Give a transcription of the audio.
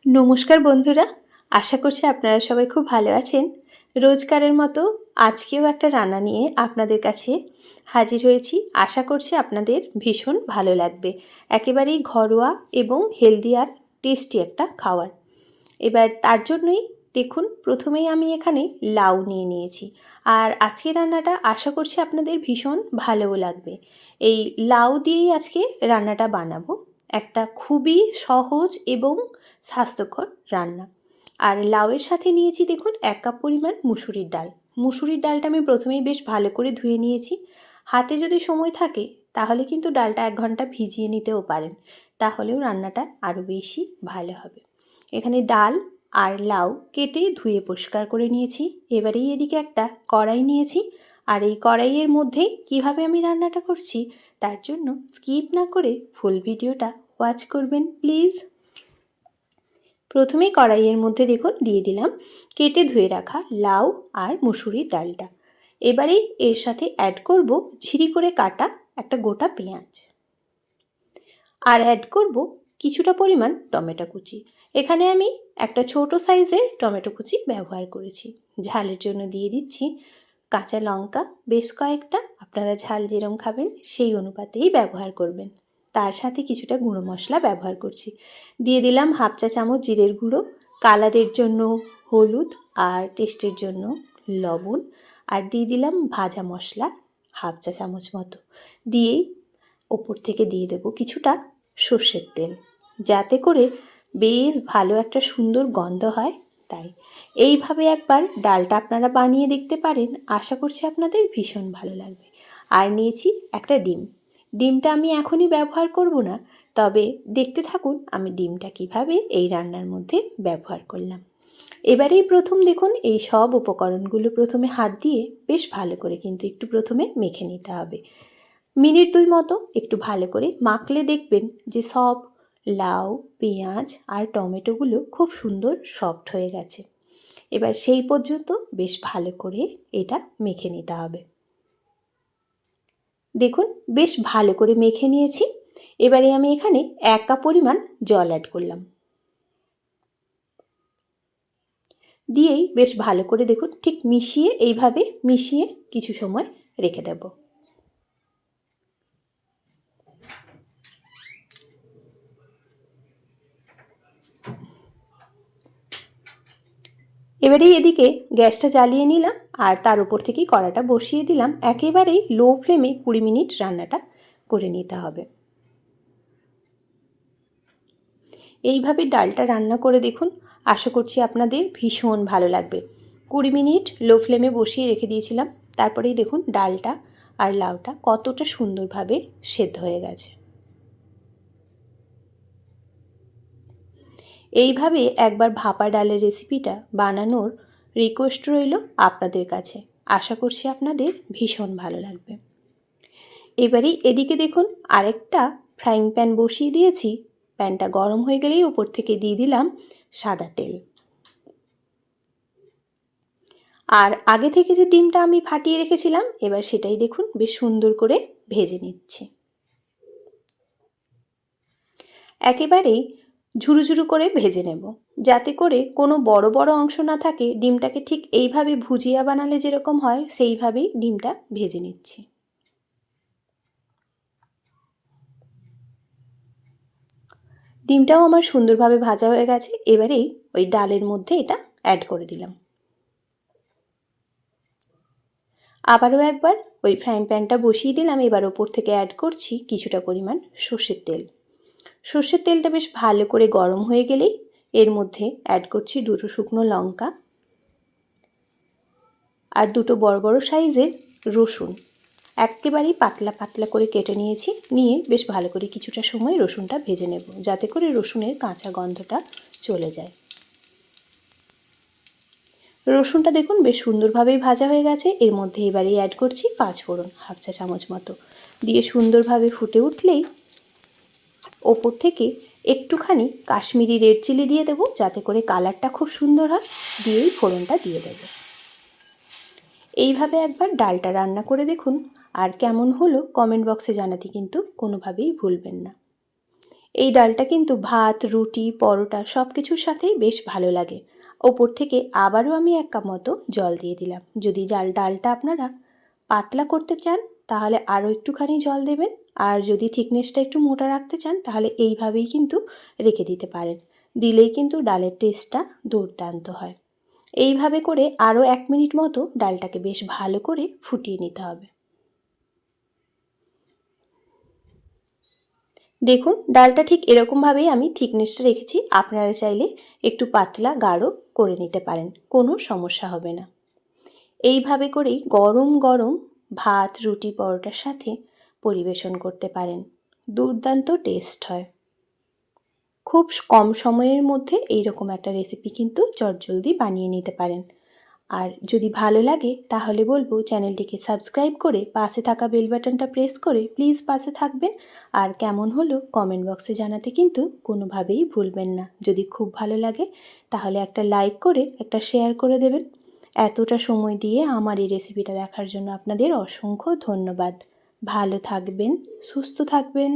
নমস্কার বন্ধুরা, আশা করছি আপনারা সবাই খুব ভালো আছেন। রোজকারের মতো আজকেও একটা রান্না নিয়ে আপনাদের কাছে হাজির হয়েছি। আশা করছি আপনাদের ভীষণ ভালো লাগবে। একেবারেই ঘরোয়া এবং হেলদি আর টেস্টি একটা খাবার। এবার তার জন্যই দেখুন, প্রথমেই আমি এখানে লাউ নিয়ে নিয়েছি। আর আজকের রান্নাটা আশা করছি আপনাদের ভীষণ ভালোও লাগবে। এই লাউ দিয়েই আজকে রান্নাটা বানাবো। একটা খুবই সহজ এবং স্বাস্থ্যকর রান্না। আর লাউয়ের সাথে নিয়েছি দেখুন 1 কাপ পরিমাণ মুসুরির ডাল। মুসুরির ডালটা আমি প্রথমেই বেশ ভালো করে ধুয়ে নিয়েছি। হাতে যদি সময় থাকে তাহলে কিন্তু ডালটা 1 ঘন্টা ভিজিয়ে নিতেও পারেন, তাহলেও রান্নাটা আরও বেশি ভালো হবে। এখানে ডাল আর লাউ কেটে ধুয়ে পরিষ্কার করে নিয়েছি। এবারেই এদিকে একটা কড়াই নিয়েছি, আর এই কড়াইয়ের মধ্যেই কিভাবে আমি রান্নাটা করছি তার জন্য স্কিপ না করে ফুল ভিডিওটা ওয়াচ করবেন প্লিজ। প্রথমেই কড়াইয়ের মধ্যে দেখুন দিয়ে দিলাম কেটে ধুয়ে রাখা লাউ আর মুসুরির ডালটা। এবারেই এর সাথে অ্যাড করব ঝিরি করে কাটা একটা গোটা পেঁয়াজ, আর অ্যাড করব কিছুটা পরিমাণ টমেটো কুচি। এখানে আমি একটা ছোট সাইজের টমেটো কুচি ব্যবহার করেছি। ঝালের জন্য দিয়ে দিচ্ছি কাঁচা লঙ্কা বেশ কয়েকটা, আপনারা ঝাল যেরকম খাবেন সেই অনুপাতেই ব্যবহার করবেন। তার সাথে কিছুটা গুঁড়ো মশলা ব্যবহার করছি। দিয়ে দিলাম 1/2 চা চামচ জিরের গুঁড়ো, কালারের জন্য হলুদ, আর টেস্টের জন্য লবণ, আর দিয়ে দিলাম ভাজা মশলা 1/2 চা চামচ মতো। দিয়েই ওপর থেকে দিয়ে দেবো কিছুটা সর্ষের তেল, যাতে করে বেশ ভালো একটা সুন্দর গন্ধ হয়। তাই এইভাবে একবার ডালটা আপনারা বানিয়ে দেখতে পারেন, আশা করছি আপনাদের ভীষণ ভালো লাগবে। আর নিয়েছি একটা ডিম। ডিমটা আমি এখনই ব্যবহার করব না, তবে দেখতে থাকুন আমি ডিমটা কিভাবে এই রান্নার মধ্যে ব্যবহার করলাম। এবারেই প্রথম দেখুন এই সব উপকরণগুলো প্রথমে হাত দিয়ে বেশ ভালো করে কিন্তু একটু প্রথমে মেখে নিতে হবে। মিনিট 2 মতো একটু ভালো করে মাখলে দেখবেন যে সব লাউ, পেঁয়াজ আর টমেটোগুলো খুব সুন্দর সফট হয়ে গেছে। এবার সেই পর্যন্ত বেশ ভালো করে এটা মেখে নিতে হবে। দেখুন বেশ ভালো করে মেখে নিয়েছি। এবারে আমি এখানে 1 কাপ পরিমাণ জল অ্যাড করলাম। দিয়েই বেশ ভালো করে দেখুন ঠিক মিশিয়ে এইভাবে মিশিয়ে কিছু সময় রেখে দেব। এবারেই এদিকে গ্যাসটা জ্বালিয়ে নিলাম, আর তার উপর থেকেই কড়াটা বসিয়ে দিলাম। একেবারেই লো ফ্লেমে 20 মিনিট রান্নাটা করে নিতে হবে। এইভাবে ডালটা রান্না করে দেখুন, আশা করছি আপনাদের ভীষণ ভালো লাগবে। 20 মিনিট লো ফ্লেমে বসিয়ে রেখে দিয়েছিলাম, তারপরেই দেখুন ডালটা আর লাউটা কতটা সুন্দরভাবে সেদ্ধ হয়ে গেছে। এইভাবে একবার ভাপা ডালের রেসিপিটা বানানোর রিকোয়েস্ট রইল আপনাদের কাছে। আশা করছি আপনাদের ভীষণ ভালো লাগবে। এবারেই এদিকে দেখুন আরেকটা ফ্রাইং প্যান বসিয়ে দিয়েছি। প্যানটা গরম হয়ে গেলেই উপর থেকে দিয়ে দিলাম সাদা তেল। আর আগে থেকে যে ডিমটা আমি ফাটিয়ে রেখেছিলাম, এবার সেটাই দেখুন বেশ সুন্দর করে ভেজে নিচ্ছি। একেবারেই ঝুরু ঝুরু করে ভেজে নেব, যাতে করে কোনো বড় বড় অংশ না থাকে। ডিমটাকে ঠিক এইভাবে ভুজিয়া বানালে যেরকম হয় সেইভাবেই ডিমটা ভেজে নিচ্ছি। ডিমটাও আমার সুন্দরভাবে ভাজা হয়ে গেছে। এবারেই ওই ডালের মধ্যে এটা অ্যাড করে দিলাম। আবারও একবার ওই ফ্রাইং প্যানটা বসিয়ে দিলাম। এবার ওপর থেকে অ্যাড করছি কিছুটা পরিমাণ সর্ষের তেল। সর্ষের তেলটা বেশ ভালো করে গরম হয়ে গেলেই এর মধ্যে অ্যাড করছি 2টো শুকনো লঙ্কা আর 2টো বড় বড় সাইজের রসুন। একেবারেই পাতলা পাতলা করে কেটে নিয়েছি। নিয়ে বেশ ভালো করে কিছুটা সময় রসুনটা ভেজে নেব, যাতে করে রসুনের কাঁচা গন্ধটা চলে যায়। রসুনটা দেখুন বেশ সুন্দরভাবেই ভাজা হয়ে গেছে। এর মধ্যে এবারেই অ্যাড করছি 5 ফোড়ন 1/2 চা চামচ মতো। দিয়ে সুন্দরভাবে ফুটে উঠলেই ওপর থেকে একটুখানি কাশ্মীরি রেড চিলি দিয়ে দেবো, যাতে করে কালারটা খুব সুন্দর হয়। দিয়েই ফোড়নটা দিয়ে দেবো। এইভাবে একবার ডালটা রান্না করে দেখুন, আর কেমন হলো কমেন্ট বক্সে জানাতে কিন্তু কোনোভাবেই ভুলবেন না। এই ডালটা কিন্তু ভাত, রুটি, পরোটা সব কিছুর সাথেই বেশ ভালো লাগে। ওপর থেকে আবারও আমি 1 কাপ মতো জল দিয়ে দিলাম। যদি ডালটা আপনারা পাতলা করতে চান তাহলে আরও একটুখানি জল দেবেন, আর যদি থিকনেসটা একটু মোটা রাখতে চান তাহলে এইভাবেই কিন্তু রেখে দিতে পারেন। দিলেই কিন্তু ডালের টেস্টটা দুর্দান্ত হয়। এইভাবে করে আরও 1 মিনিট মতো ডালটাকে বেশ ভালো করে ফুটিয়ে নিতে হবে। দেখুন ডালটা ঠিক এরকমভাবেই আমি থিকনেসটা রেখেছি। আপনারা চাইলে একটু পাতলা গাঢ় করে নিতে পারেন, কোনো সমস্যা হবে না। এইভাবে করেই গরম গরম ভাত, রুটি, পরোটার সাথে পরিবেশন করতে পারেন। দুর্দান্ত টেস্ট হয়। খুব কম সময়ের মধ্যে এইরকম একটা রেসিপি কিন্তু চটজলদি বানিয়ে নিতে পারেন। আর যদি ভালো লাগে তাহলে বলবো চ্যানেলটিকে সাবস্ক্রাইব করে পাশে থাকা বেল বাটনটা প্রেস করে প্লিজ পাশে থাকবেন। আর কেমন হলো কমেন্ট বক্সে জানাতে কিন্তু কোনোভাবেই ভুলবেন না। যদি খুব ভালো লাগে তাহলে একটা লাইক করে একটা শেয়ার করে দেবেন। এতটা সময় দিয়ে আমার এই রেসিপিটা দেখার জন্য আপনাদের অসংখ্য ধন্যবাদ। ভালো থাকবেন, সুস্থ থাকবেন।